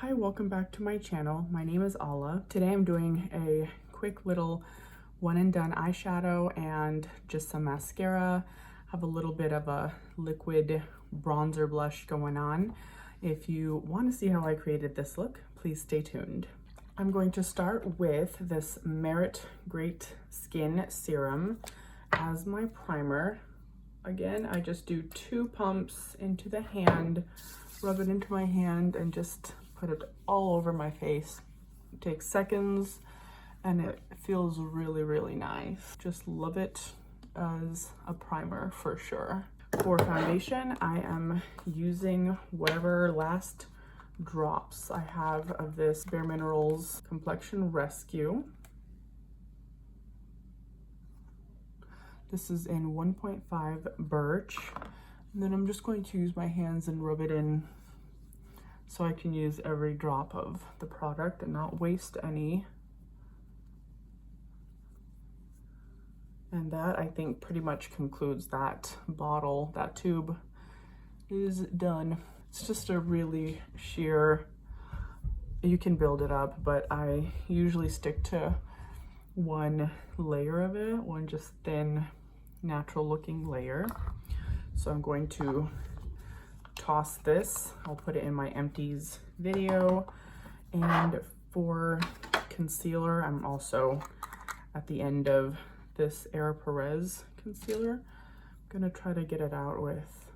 Hi, welcome back to my channel. My name is Ala. Today I'm doing a quick little one and done eyeshadow and just some mascara. Have a little bit of a liquid bronzer blush going on. If you want to see how I created this look, please stay tuned. I'm going to start with this Merit Great Skin Serum as my primer. Again, I just do 2 pumps into the hand, rub it into my hand, and just put it all over my face. It takes seconds and it feels really, really nice. Just love it as a primer for sure. For foundation, I am using whatever last drops I have of this Bareminerals Complexion Rescue. This is in 1.5 Birch. And then I'm just going to use my hands and rub it in so I can use every drop of the product and not waste any. And that, I think, pretty much concludes that bottle. That tube is done. It's just a really sheer, you can build it up, but I usually stick to one layer of it, one just thin, natural looking layer. So I'm going to toss this. I'll put it in my empties video. And for concealer, I'm also at the end of this Perez concealer. I'm gonna try to get it out with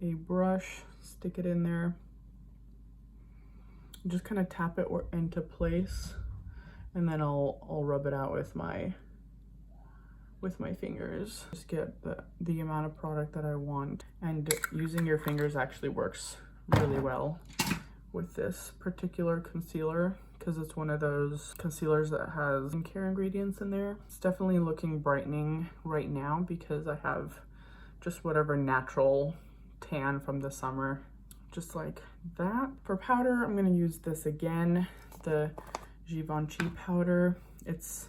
a brush, stick it in there, just kind of tap it into place, and then I'll rub it out with my fingers. Just get the amount of product that I want, and using your fingers actually works really well with this particular concealer because it's one of those concealers that has skincare ingredients in there. It's definitely looking brightening right now because I have just whatever natural tan from the summer, just like that. For powder, I'm going to use this again, the Givenchy powder. It's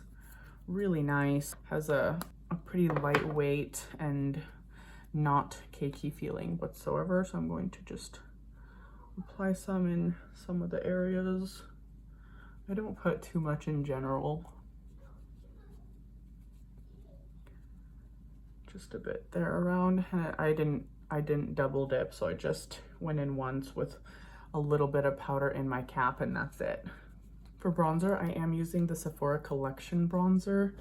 really nice, has a pretty lightweight and not cakey feeling whatsoever. So I'm going to just apply some in some of the areas. I don't put too much in general. Just a bit there around. I didn't double dip, so I just went in once with a little bit of powder in my cap, and that's it. For bronzer, I am using the Sephora Collection bronzer.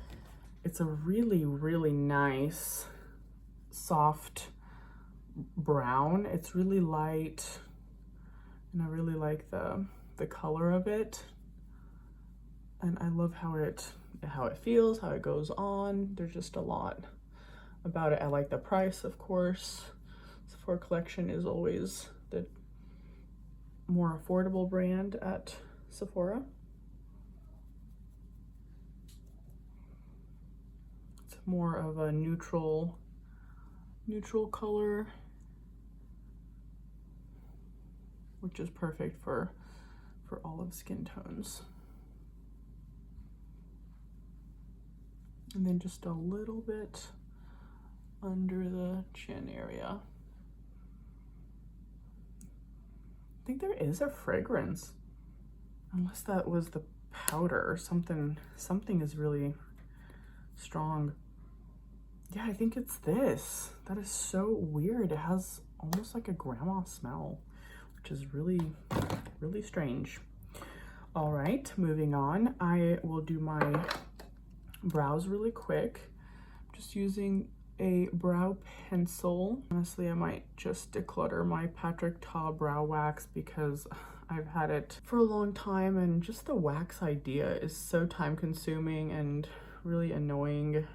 It's a really, really nice, soft brown. It's really light, and I really like the color of it. And I love how it feels, how it goes on. There's just a lot about it. I like the price, of course. Sephora Collection is always the more affordable brand at Sephora. It's more of a neutral color, which is perfect for olive skin tones. And then just a little bit under the chin area. I think there is a fragrance, unless that was the powder or something. Something is really strong. Yeah, I think it's this. That is so weird. It has almost like a grandma smell, which is really, really strange. All right, moving on. I will do my brows really quick. Just using a brow pencil. Honestly, I might just declutter my Patrick Ta brow wax because I've had it for a long time, and just the wax idea is so time consuming and really annoying.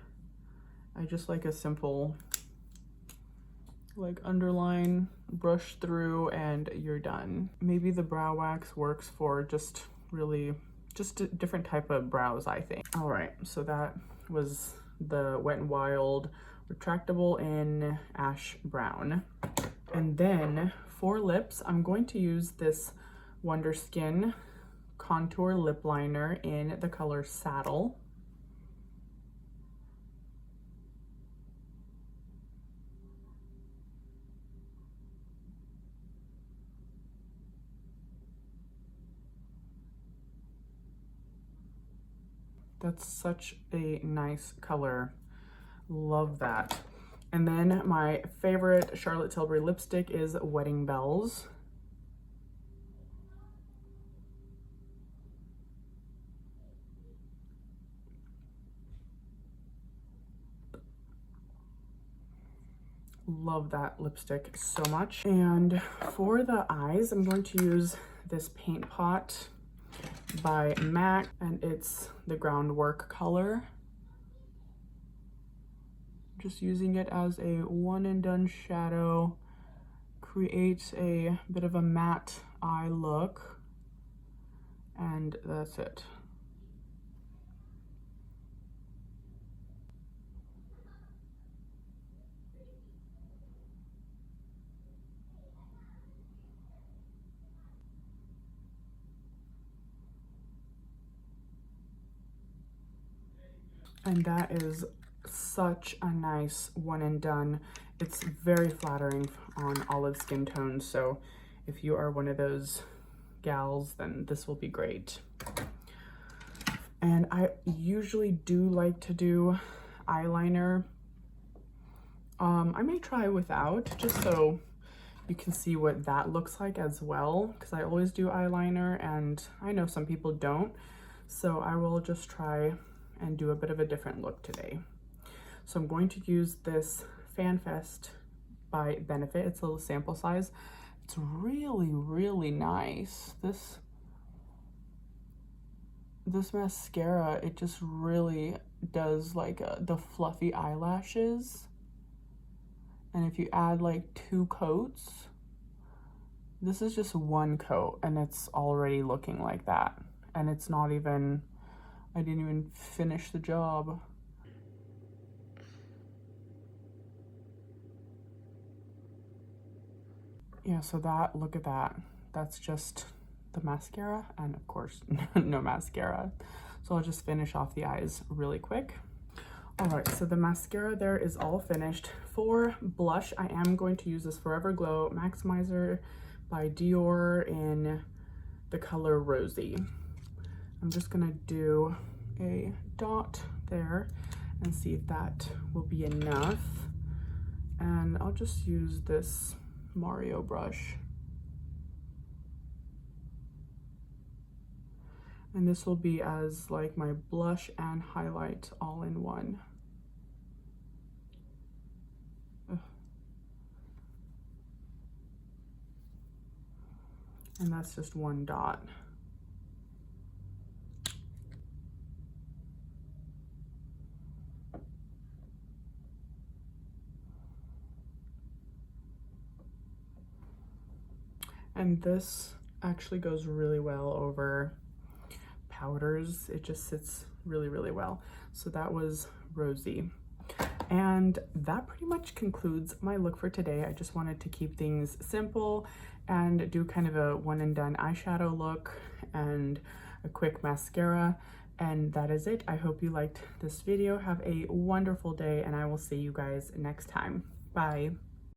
I just like a simple, like, underline, brush through, and you're done. Maybe the brow wax works for just a different type of brows, I think. All right, so that was the Wet n Wild retractable in ash brown. And then for lips, I'm going to use this Wonderskin contour lip liner in the color Saddle. That's such a nice color. Love that. And then my favorite Charlotte Tilbury lipstick is Wedding Bells. Love that lipstick so much. And for the eyes, I'm going to use this Paint Pot by MAC, and it's the Groundwork color. Just using it as a one and done shadow, creates a bit of a matte eye look, and that's it. And that is such a nice one and done. It's very flattering on olive skin tones, so if you are one of those gals, then this will be great. And I usually do like to do eyeliner. I may try without, just so you can see what that looks like as well, because I always do eyeliner and I know some people don't, so I will just try and do a bit of a different look today. So I'm going to use this FanFest by Benefit. It's a little sample size. It's really, really nice. This mascara, it just really does like the fluffy eyelashes. And if you add like 2 coats, this is just 1 coat and it's already looking like that. And it's not even, I didn't even finish the job. Yeah, so that, look at that. That's just the mascara, and of course, no mascara. So I'll just finish off the eyes really quick. All right, so the mascara there is all finished. For blush, I am going to use this Forever Glow Maximizer by Dior in the color Rosy. I'm just gonna do a dot there and see if that will be enough. And I'll just use this Mario brush. And this will be as like my blush and highlight all in one. And that's just 1 dot. And this actually goes really well over powders. It just sits really, really well. So that was Rosy. And that pretty much concludes my look for today. I just wanted to keep things simple and do kind of a one and done eyeshadow look and a quick mascara. And that is it. I hope you liked this video. Have a wonderful day, and I will see you guys next time. Bye.